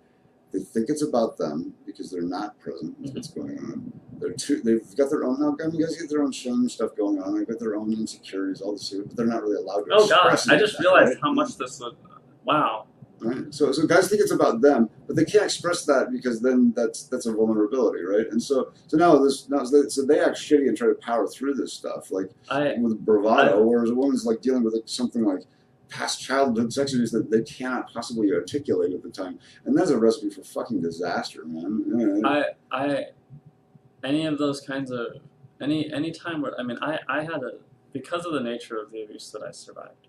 They think it's about them because they're not present with what's going on. They've got their own. Now, you guys get their own shame stuff going on. They've got their own insecurities, all this, but they're not really allowed to. Oh gosh, I just realized how much this would. Wow. Right. So guys think it's about them, but they can't express that because then that's a vulnerability, right? And so they act shitty and try to power through this stuff like with bravado, whereas a woman's like dealing with something like past childhood sex abuse that they cannot possibly articulate at the time, and that's a recipe for fucking disaster, man. Any of those kinds of any time where I had because of the nature of the abuse that I survived.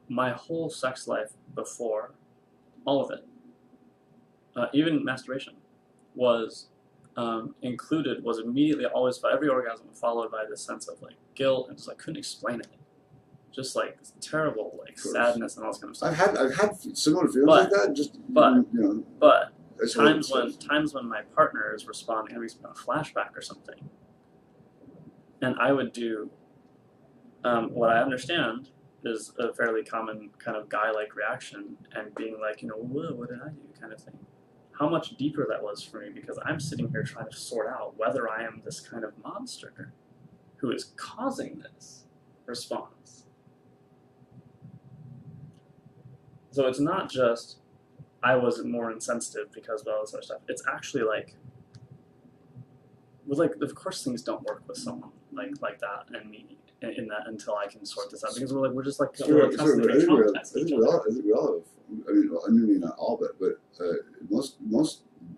My whole sex life before, all of it, even masturbation, was immediately always by every orgasm followed by this sense of like guilt and just like couldn't explain it. Just like terrible, like sadness and all this kind of stuff. I've had similar feelings like that. But times when my partner is responding, having a flashback or something, and I would do what I understand is a fairly common kind of guy-like reaction, and being like, whoa, what did I do, kind of thing. How much deeper that was for me because I'm sitting here trying to sort out whether I am this kind of monster who is causing this response. So it's not just I was more insensitive because of all this other stuff. It's actually like, of course things don't work with someone like that and me. in that until I can sort this out, because we're just like Sure, we're constantly but traumatizing each other. I think we all have. I mean, maybe not all, but most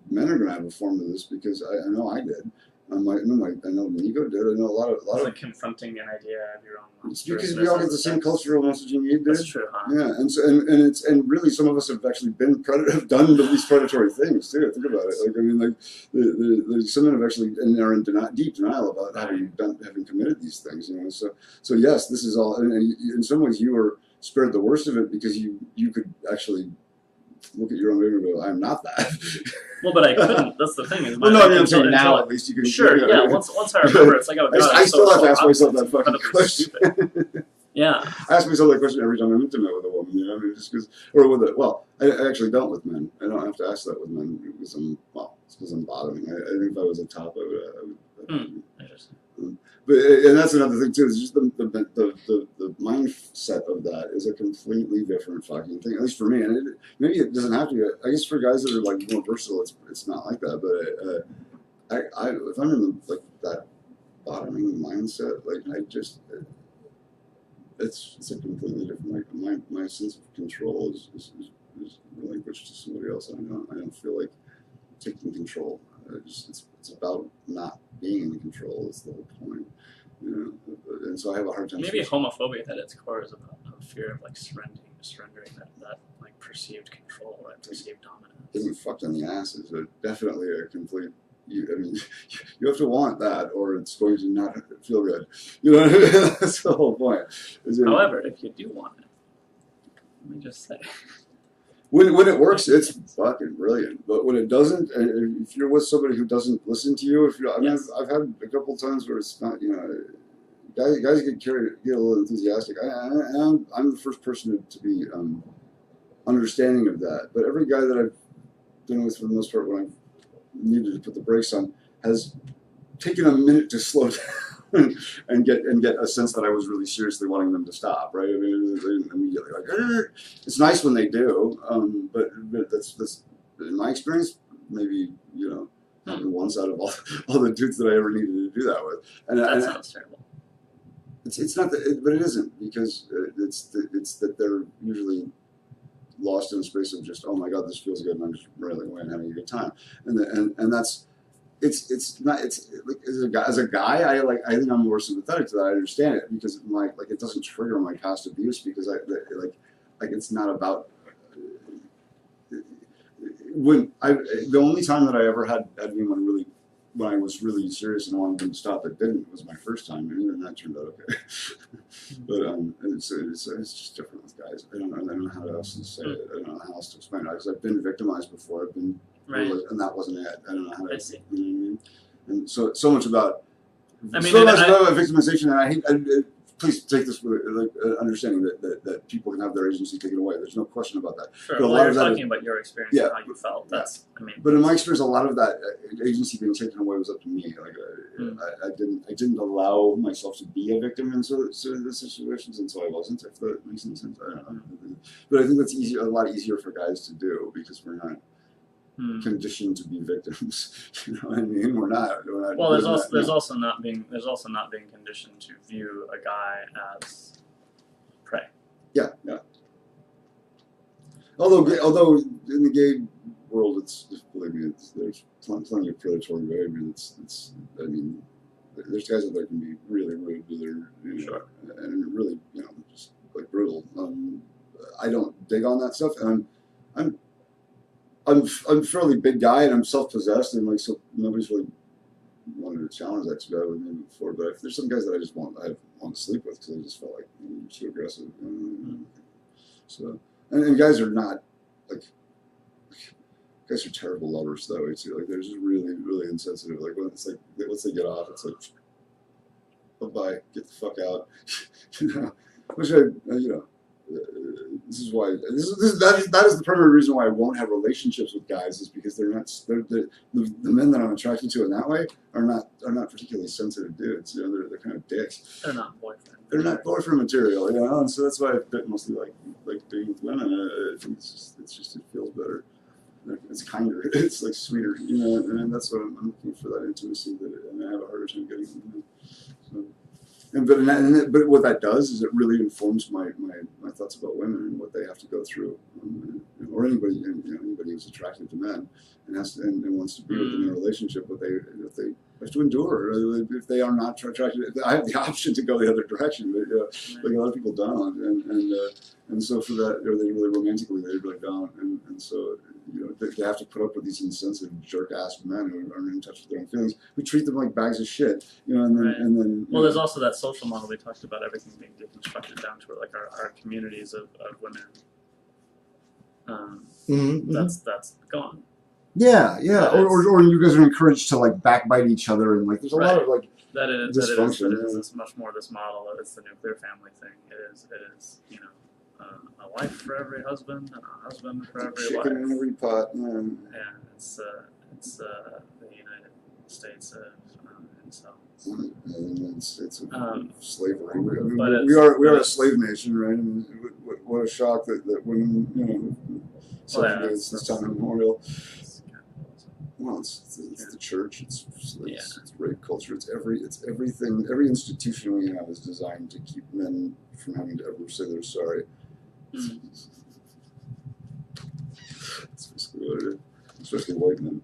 men are going to have a form of this because I know I did. I know Nico did. I know a lot It's of. like confronting an idea of your own It's monstrous. because we all get the same cultural messaging you did. That's true, huh? Yeah, and really, some of us have actually have done the least predatory things too. Think about it. Like I mean, like some men have actually and are in deep denial about having committed these things. You know, so yes, this is all. And in some ways, you were spared the worst of it because you could actually look at your own mirror and go, "I'm not that." Well, but I couldn't. That's the thing. Is well, no, I mean, I'm saying now at least you can. Sure, yeah. Once I remember, it's like, oh god, I still have to ask myself that fucking fucking question. Yeah. I ask myself that question every time I'm intimate with a woman. You know, I mean, just because, or with it. Well, I actually don't with men. I don't have to ask that with men because it's because I'm bottoming. I think if I was a top, I would. Interesting. But and that's another thing too. Is just the mindset of that is a completely different fucking thing. At least for me, and maybe it doesn't have to be. I guess for guys that are like more versatile, it's not like that. But if I'm in that bottoming mindset, like I just. It's a completely different. Like my sense of control is relinquished to somebody else. I don't feel like taking control. It's about not being in control. Is the whole point, you know. And so I have a hard time. Maybe homophobia at its core is about a fear of like surrendering that like perceived control or perceived dominance. Getting fucked in the ass is definitely a complete. I mean, you have to want that, or it's going to not feel good. You know, that's the whole point. However, if you do want it, let me just say, when it works, it's fucking brilliant. But when it doesn't, if you're with somebody who doesn't listen to you, I've had a couple of times where it's not, you know, guys get a little enthusiastic. I'm the first person to be understanding of that. But every guy that I've been with, for the most part, when I've needed to put the brakes on, has taken a minute to slow down and get a sense that I was really seriously wanting them to stop. Right? I mean, they're immediately like, "Arr!" It's nice when they do, but that's in my experience, maybe once out of all the dudes that I ever needed to do that with. That sounds terrible. It's not that, but it isn't, because it's that they're usually lost in a space of just, oh my god, this feels good, and I'm just railing away and having a good time, and that's it's not, it's like as a guy I think I'm more sympathetic to that. I understand it because it doesn't trigger my past abuse, because it's not about the only time that I ever had anyone really, when I was really serious and wanted them to stop, it didn't. Was my first time, and even that turned out okay. But it's just different with guys. I don't know how else to say it. I don't know how else to explain it, because I've been victimized before. I've been and that wasn't it. I don't know how to. I see. You know what I mean? And so much about. I mean, so much about victimization, and I hate. Please take this with understanding that people can have their agency taken away. There's no question about that. Sure. But you're talking about your experience and how you felt. That's, I mean. But in my experience, a lot of that agency being taken away was up to me. Like I didn't allow myself to be a victim in certain situations, and so I wasn't. If that makes any sense, I don't know. But I think that's a lot easier for guys to do, because we're not conditioned to be victims. You know what I mean? We're not. Well, there's also not being conditioned to view a guy as prey. Yeah. Although in the gay world, it's believe me, there's plenty of predatory behavior. I mean, there's guys out there can be really rude to their, Sure, and really, just like brutal. I don't dig on that stuff, and I'm a fairly big guy, and I'm self-possessed, and so nobody's really wanted to challenge that guy with me before. But if there's some guys that I want to sleep with, because I just felt like you're too aggressive. So and guys are not guys are terrible lovers that way too. Like they're just really, really insensitive. Like once they get off, it's like, bye, get the fuck out. Which this is why that is the primary reason why I won't have relationships with guys, is because the men that I'm attracted to in that way are not particularly sensitive dudes. They're kind of dicks. They're not boyfriend. They're not boyfriend material, and so that's why I've been mostly like being with women. I think it feels better. It's kinder. It's like sweeter, and that's what I'm looking for, that intimacy, and I have a harder time getting. So. But what that does is it really informs my thoughts about women and what they have to go through, or anybody anybody who's attracted to men and and wants to be within a relationship, what they have to endure if they are not attracted. I have the option to go the other direction, but like a lot of people don't, and so for that, or they really romantically they really don't, and so. They have to put up with these insensitive jerk-ass men who aren't in touch with their own feelings, who treat them like bags of shit, and then. Well, there's also that social model we talked about, everything being deconstructed down to like our communities of women. That's gone. Yeah. Or you guys are encouraged to like backbite each other and like there's a lot of like dysfunction. That is much more this model. It's the nuclear family thing. It is a wife for every husband and a husband for every chicken wife. Chicken in every pot. Yeah, it's the United States of and it's slavery. We are a slave nation, right? I mean, what a shock that women, subjugates this time immemorial. Well, it's the church. It's rape culture. It's everything. Every institution we have is designed to keep men from having to ever say they're sorry. That's basically what it is, especially white men.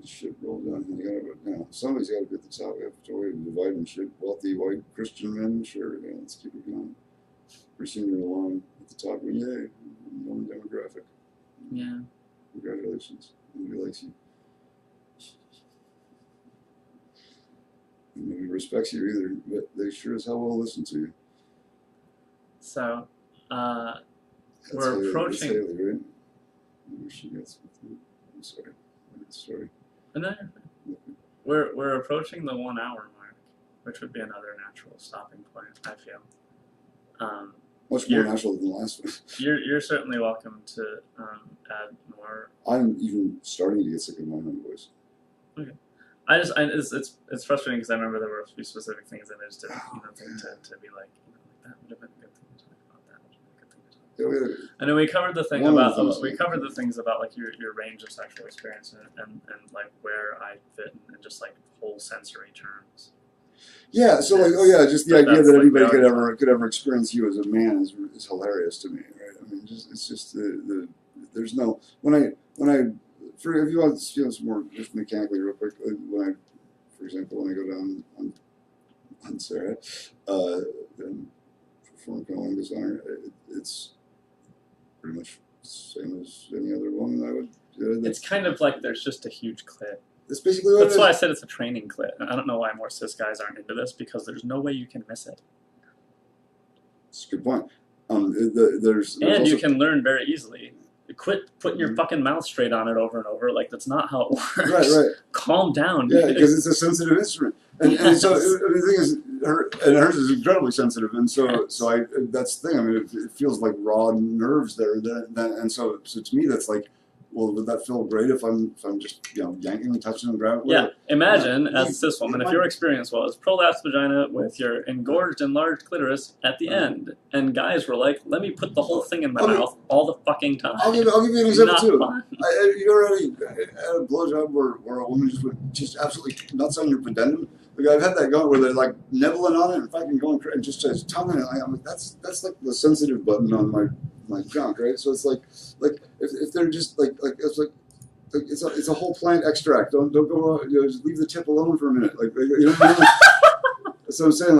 Shit rolled down. Somebody's got to be at the top. We have to divide and shit. Wealthy white Christian men, sure. Yeah, let's keep it going. Pretty soon you're alone at the top. Yay, the only demographic. Yeah. Congratulations. Nobody likes you. And nobody respects you either, but they sure as hell will listen to you. So, we're approaching. Haley, right? Maybe she gets with me. I'm sorry. No, we're approaching the 1 hour mark, which would be another natural stopping point. I feel. Much more natural than the last one. You're certainly welcome to add more. I'm even starting to get sick of my own voice. Okay. It's frustrating because I remember there were a few specific things that I just didn't to be like that would have been a good thing to talk about. That would have been a good thing to talk about. And then we covered the thing about the things about like your range of sexual experience and like where I fit in just like whole sensory terms. Yeah, so just the idea that anybody could ever experience you as a man is hilarious to me, right? I mean, it's just there's no when I if you want to feel some more just mechanically real quick, for example, when I go down on Sarah, then perform cunnilingus on her, it's pretty much the same as any other woman I would. It's kind of like there's just a huge clit. That's basically what That's why I said it's a training clit. And I don't know why more cis guys aren't into this because there's no way you can miss it. That's a good point. There's and you can learn very easily. Quit putting your fucking mouth straight on it over and over. Like, that's not how it works. Right. Calm down. Yeah, because it's a sensitive instrument. And so the thing is, hers is incredibly sensitive. And so that's the thing. I mean, it feels like raw nerves there. And so to me, that's like, well, would that feel great if I'm just yanking and touching and grabbing? Yeah, imagine as a cis woman, if your experience was prolapsed vagina with your engorged and large clitoris at the end, and guys were like, "Let me put the whole thing in my mouth all the fucking time." I'll give you an example too. You already had a blowjob where a woman just went absolutely nuts on your pudendum. Like I've had that going where they're like nibbling on it and fucking going crazy and just tonguing it. I'm like, that's like the sensitive button on my junk, right? So it's like if they're just like it's like it's a whole plant extract. Don't go just leave the tip alone for a minute. Like you know what I mean? That's what I'm saying.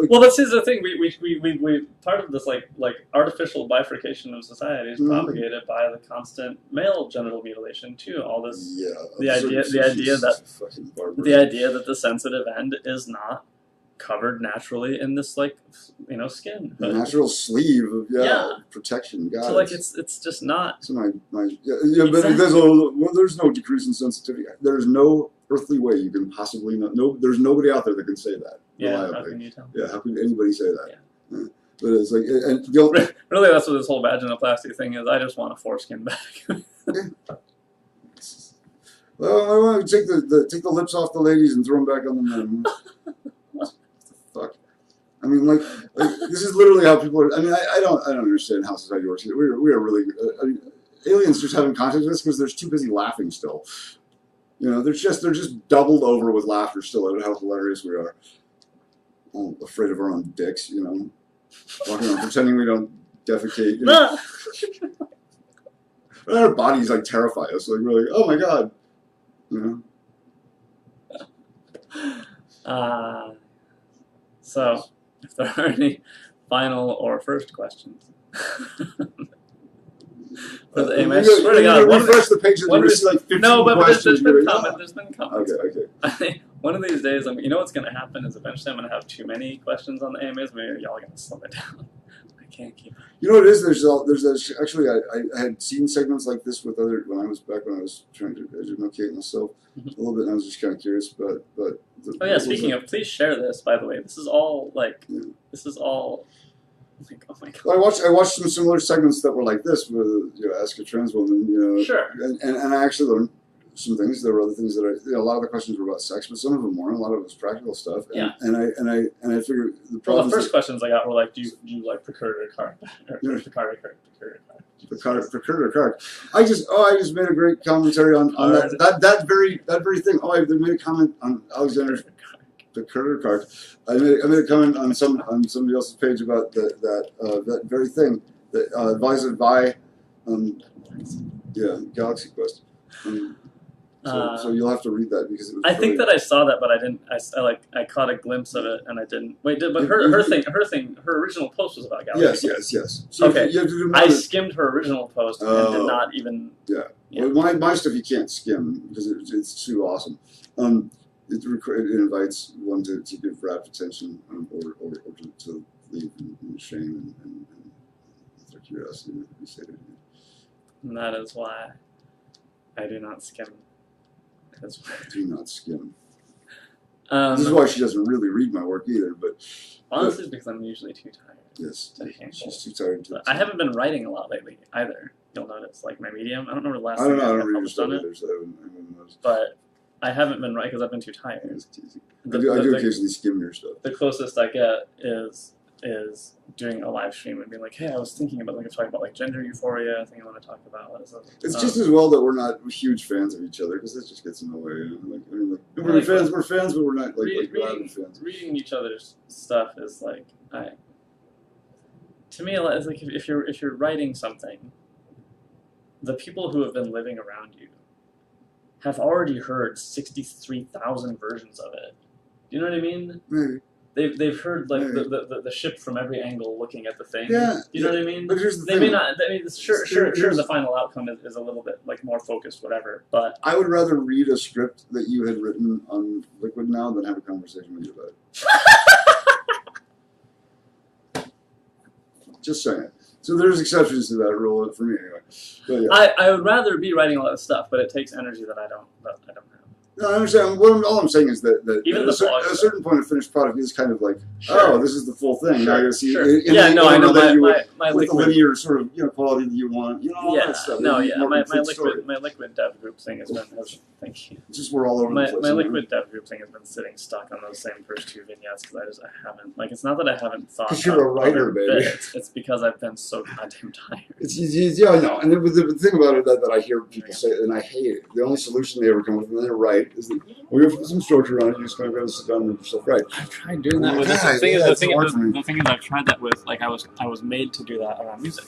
Well, this is the thing. We part of this like artificial bifurcation of society is propagated by the constant male genital mutilation too. All this. Yeah. The idea that the sensitive end is not covered naturally in this skin. Natural sleeve of protection. God, so like it's just not. So but there's no decrease in sensitivity. There's no earthly way you can possibly not. No, there's nobody out there that can say that. Yeah, how can you tell? Yeah, how can anybody say that? Yeah. But it's like, really, that's what this whole vaginoplasty thing is. I just want a foreskin back. Well, I want to take the lips off the ladies and throw them back on the men. What the fuck? I mean, like this is literally how people are. I mean, I don't understand how society works. We are really aliens just having contact with us because they're too busy laughing still. You know, they're just doubled over with laughter still at how hilarious we are. All afraid of our own dicks, you know, walking around pretending we don't defecate. You know? Our bodies like terrify us. Like we're like, oh my god, you know. So, if there are any final or first questions. For the AMA, I swear to God, refresh the page and you're see like 15 no, but questions. There's been comments. Okay. I think one of these days, you know what's going to happen is eventually I'm going to have too many questions on the AMAs. Maybe y'all are going to slow it down. I can't keep it. You know what it is? There's actually I had seen segments like this with other when I was trying to educate myself a little bit, and I was just kind of curious. But oh yeah, speaking of, please share this. By the way, this is all like this is all. Like, oh my god! Well, I watched some similar segments that were like this with Ask a Trans Woman. You know, sure. And I actually learned some things. There were other things that a lot of the questions were about sex, but some of them weren't. A lot of it was practical stuff. And, and I figured the problem. Well, the first questions I got were like, do you like Picard or Picard? I just made a great commentary on that very thing. Oh, I made a comment on Alexander's Picard. I made a comment on somebody else's page about that very thing that advisor by Galaxy Quest. So you'll have to read that because it was. I think that I saw that, but I didn't. I caught a glimpse of it, and I didn't. Wait, but her original post was about Galaxy. Yes. So okay, you have to do I skimmed her original post and did not even. Yeah. Well, my stuff you can't skim because it's too awesome. It invites one to give rapt attention or to leave in shame and their curiosity to be sated. And that is why I do not skim. Do not skim. This is why she doesn't really read my work either. But honestly, it's because I'm usually too tired. Yes, she's too tired. I haven't been writing a lot lately either. You'll notice, like my Medium. I don't remember the last. I don't time I published on it. Either, so I haven't noticed. But I haven't been writing because I've been too tired. I do occasionally skim your stuff. The closest I get is doing a live stream and being like, hey, I was thinking about talking about like gender euphoria. I think I want to talk about. It's just as well that we're not huge fans of each other because that just gets in the way. You know? We're fans, but we're not rabid fans. Reading each other's stuff is like to me, it's like if you're writing something, the people who have been living around you have already heard 63,000 versions of it. Do you know what I mean? Maybe. They've heard like the ship from every angle looking at the thing. Yeah. You know what I mean? But here's the thing. They may not. I mean, sure. The final outcome is a little bit like more focused, whatever. But I would rather read a script that you had written on Liquid now than have a conversation with you about it. Just saying. So there's exceptions to that rule for me anyway. But yeah. I would rather be writing a lot of stuff, but it takes energy that I don't have. No, I understand. All I'm saying is that even at a certain point, a finished product is kind of like, oh, this is the full thing. Now I got to see. I know. My with liquid, the linear sort of quality that you want. All that stuff. No, my liquid dev group thing has been. Thank you. Just we're all over the place. My liquid dev group thing has been sitting stuck on those same first two vignettes because I haven't it's not that I haven't thought. Because you're a writer, baby. It's because I've been so goddamn tired. I know. And the thing about it that I hear people say, and I hate it. The only solution they ever come up with when they're right is that we have some structure on it. You just kind of got to sit down and yourself right. I've tried doing that with the thing is I've tried that with I was made to do that around music.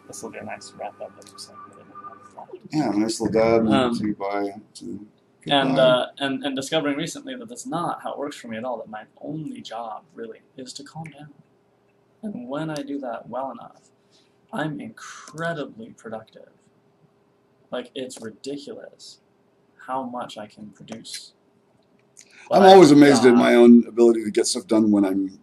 This will be a nice wrap up. Yeah, nice little dab. Say goodbye. And discovering recently that that's not how it works for me at all. That my only job really is to calm down, and when I do that well enough, I'm incredibly productive. Like it's ridiculous how much I can produce. I'm always amazed at my own ability to get stuff done when I mean,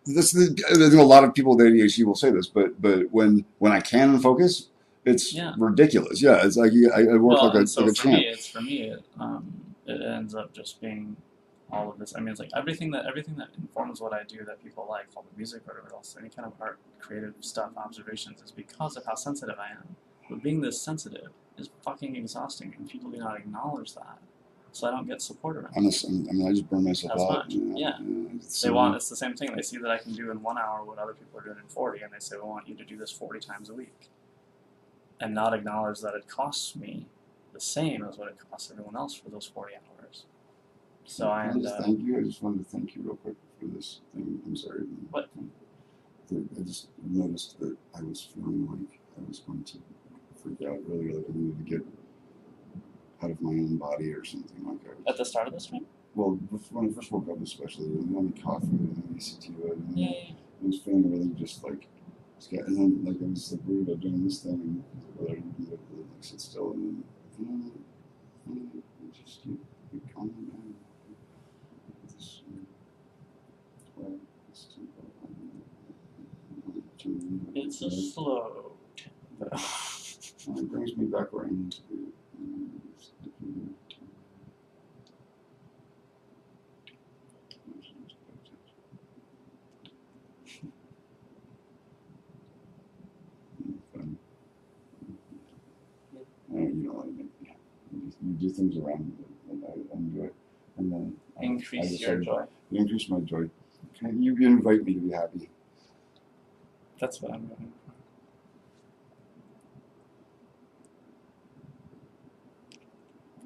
this is, I think a lot of people with ADHD will say this, but when I can focus, it's ridiculous. Yeah, it's like I work like a champ. For me, it ends up just being all of this. I mean, it's like everything that informs what I do that people like, all the music or whatever else, any kind of art, creative stuff, observations, is because of how sensitive I am. But being this sensitive is fucking exhausting, and people do not acknowledge that. So I don't get support around. I just burn myself out. They want, it's the same thing. They see that I can do in 1 hour what other people are doing in 40, and they say, we want you to do this 40 times a week. And not acknowledge that it costs me the same as what it costs everyone else for those 40 hours. So I Can end just up. thank you. I just wanted to thank you real quick for this thing. I'm sorry. What? I just noticed that I was feeling like I was going to freak out really, like I needed to get out of my own body or something like that. At the start of the stream? Well, when I first woke up, especially, and then coffee and then ECT, and Yeah. I was feeling really just like, and then like I was like worried about doing this thing, and whether I would like sit still, and then just you calm down. This, well, It's a slow tempo. It brings me back where I need to be. You know, you do things around me, and I enjoy it. And then Increase your joy. Increase my joy. You invite me to be happy. That's what I'm going for.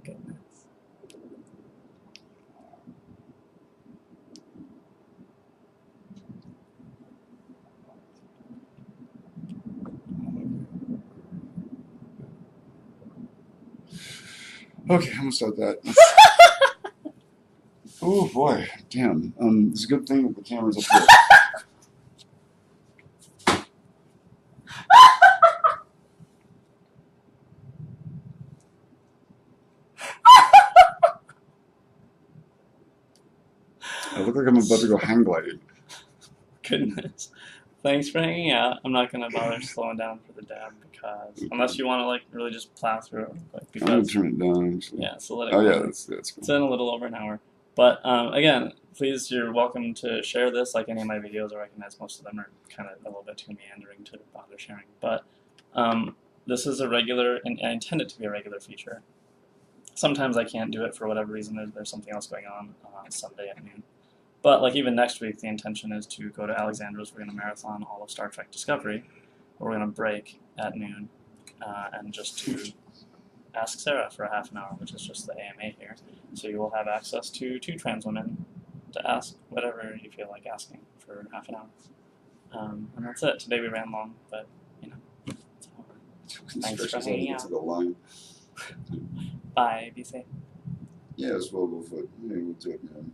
Goodness. Okay, I'm gonna start that. Oh boy, damn. It's a good thing that the camera's up here. I look like I'm about to go hang gliding. Goodness. Thanks for hanging out. I'm not gonna bother slowing down for the dab because unless you want to like really just plow through it real quick. Because, I'm gonna turn it down. Actually. Yeah, so let it go. go. Yeah, that's cool. It's in a little over an hour. But again, please, you're welcome to share this. Like any of my videos, I recognize most of them are kind of a little bit too meandering to bother sharing. But this is a regular, and I intend it to be a regular feature. Sometimes I can't do it for whatever reason. There's something else going on Sunday at noon. But like even next week, the intention is to go to Alexandra's. We're going to marathon all of Star Trek Discovery. We're going to break at noon and just to ask Sarah for a half an hour, which is just the AMA here. So you will have access to 2 trans women to ask whatever you feel like asking for half an hour. And that's it. Today we ran long, but you know. Thanks for hanging out. Bye. Be safe. Yes, we'll go for it. Maybe we'll do it, man.